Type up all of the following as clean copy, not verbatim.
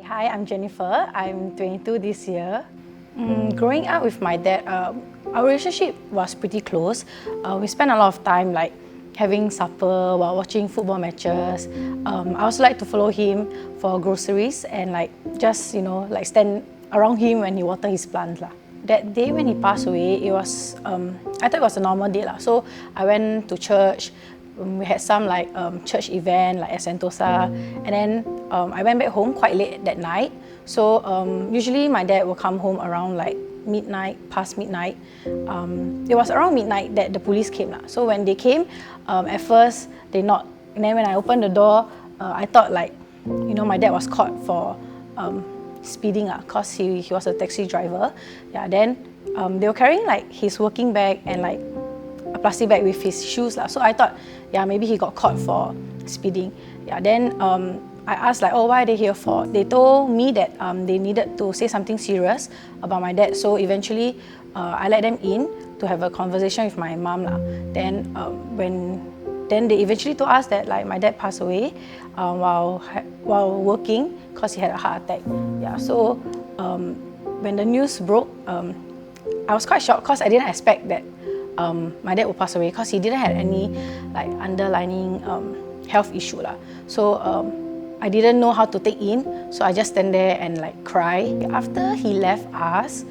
Hi, I'm Jennifer. I'm 22 this year. Growing up with my dad, our relationship was pretty close. We spent a lot of time like having supper while watching football matches. I also like to follow him for groceries and like just like stand around him when he water his plants lah. That day when he passed away, it was I thought it was a normal day lah. So I went to church. We had some like church event like at Sentosa, and then I went back home quite late that night. So usually my dad will come home around like midnight, past midnight. It was around midnight that the police came lah. So when they came, at first they knocked, and then when I opened the door, I thought like my dad was caught for speeding cause he was a taxi driver. Yeah, then they were carrying like his working bag and like a plastic bag with his shoes lah. So I thought, yeah, maybe he got caught for speeding. Yeah, then I asked like, oh, why are they here for? They told me that they needed to say something serious about my dad. So eventually, I let them in to have a conversation with my mom lah. Then then they eventually told us that like my dad passed away while working because he had a heart attack. Yeah, so when the news broke, I was quite shocked because I didn't expect that my dad would pass away because he didn't have any like underlying health issue lah. So I didn't know how to take in, so I just stand there and like cry. After he left us,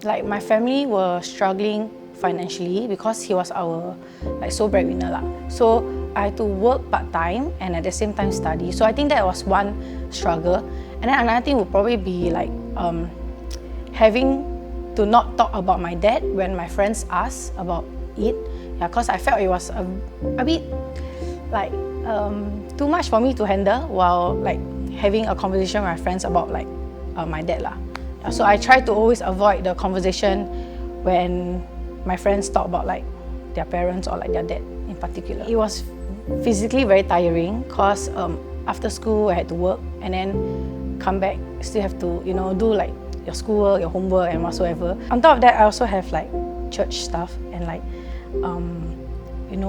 like my family were struggling financially because he was our like sole breadwinner lah. So I had to work part-time and at the same time study. So I think that was one struggle. And then another thing would probably be like having to not talk about my dad when my friends asked about it. Yeah, because I felt it was a bit like too much for me to handle while like having a conversation with my friends about like my dad lah. Yeah, so I try to always avoid the conversation when my friends talk about like their parents or like their dad in particular. It was physically very tiring because after school I had to work and then come back, still have to do like your schoolwork, your homework and whatsoever. On top of that, I also have like church stuff and like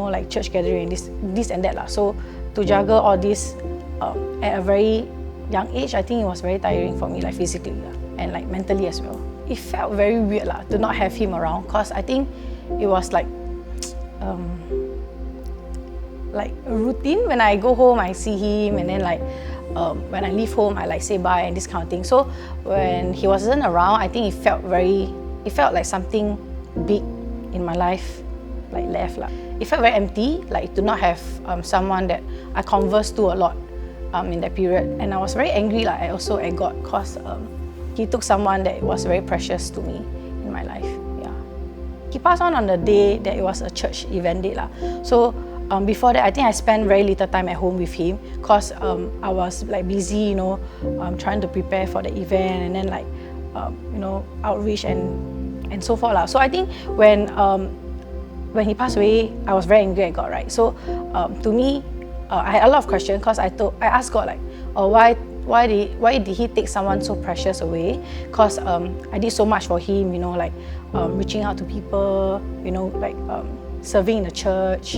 like church gathering, this and that lah. So to juggle all this at a very young age, I think it was very tiring for me, like physically and like mentally as well. It felt very weird lah to not have him around because I think it was like a routine. When I go home, I see him, and then like when I leave home, I like say bye and this kind of thing. So when he wasn't around, I think it felt like something big in my life like left lah. It felt very empty, like to not have someone that I conversed to a lot in that period. And I was very angry like I also at God because he took someone that was very precious to me in my life. Yeah, he passed on the day that it was a church event day lah. So before that, I think I spent very little time at home with him because I was like busy, trying to prepare for the event and then like outreach and so forth lah. So I think when he passed away, I was very angry at God, right? So to me, I had a lot of questions because I asked God like, oh, why did he take someone so precious away? Because I did so much for him, like reaching out to people, like serving in the church,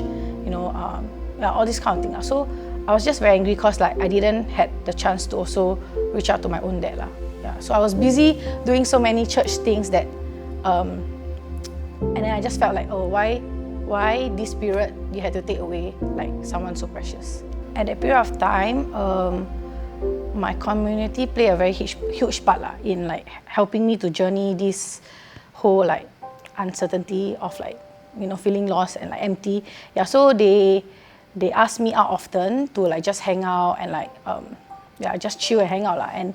all this kind of thing. So I was just very angry because like I didn't had the chance to also reach out to my own dad lah. Yeah, so I was busy doing so many church things that and then I just felt like, oh, why this period you had to take away like someone so precious? At that period of time, my community played a very huge part lah in like helping me to journey this whole like uncertainty of like feeling lost and like empty. Yeah, so they asked me out often to like just hang out and like just chill and hang out lah. And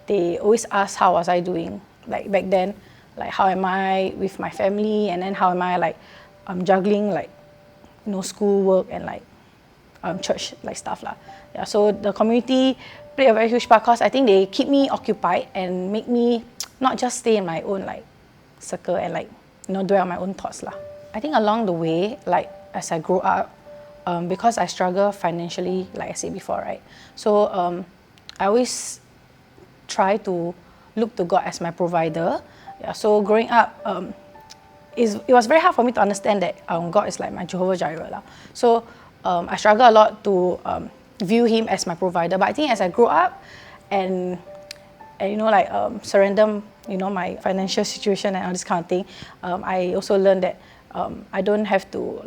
they always ask how was I doing like back then, like how am I with my family, and then how am I like juggling like school work and like church like stuff lah. Yeah, so the community played a very huge part because I think they keep me occupied and make me not just stay in my own like circle and like dwell on my own thoughts lah. I think along the way, like as I grew up, because I struggle financially, like I said before, right? So I always try to look to God as my provider. Yeah, so growing up, it was very hard for me to understand that God is like my Jehovah Jireh lah. So I struggle a lot to view Him as my provider. But I think as I grew up and surrender, my financial situation and all this kind of thing, I also learned that I don't have to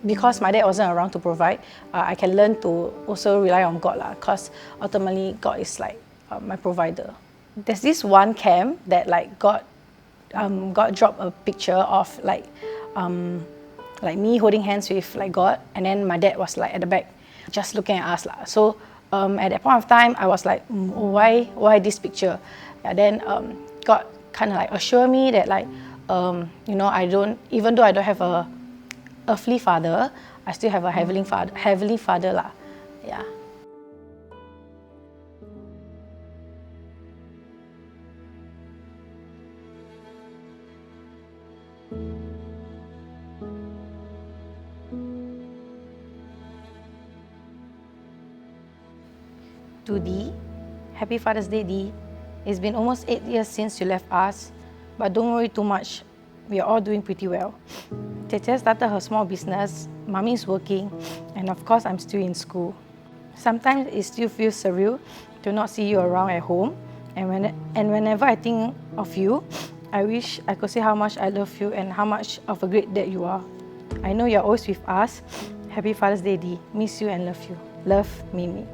because my dad wasn't around to provide, I can learn to also rely on God lah. Because ultimately God is like my provider. There's this one camp that God dropped a picture of me holding hands with God, and then my dad was at the back, just looking at us lah. So at that point of time, I was like, why this picture? And then God kind of assured me that I don't, even though I don't have a earthly father, I still have a heavenly father lah. Yeah. To Dee, happy Father's Day, Dee. It's been almost 8 years since you left us, but don't worry too much. We are all doing pretty well. Tete started her small business, Mommy is working, and of course I'm still in school. Sometimes it still feels surreal to not see you around at home, and whenever I think of you, I wish I could say how much I love you and how much of a great dad you are. I know you're always with us. Happy Father's Day, Dee. Miss you and love you. Love, Mimi.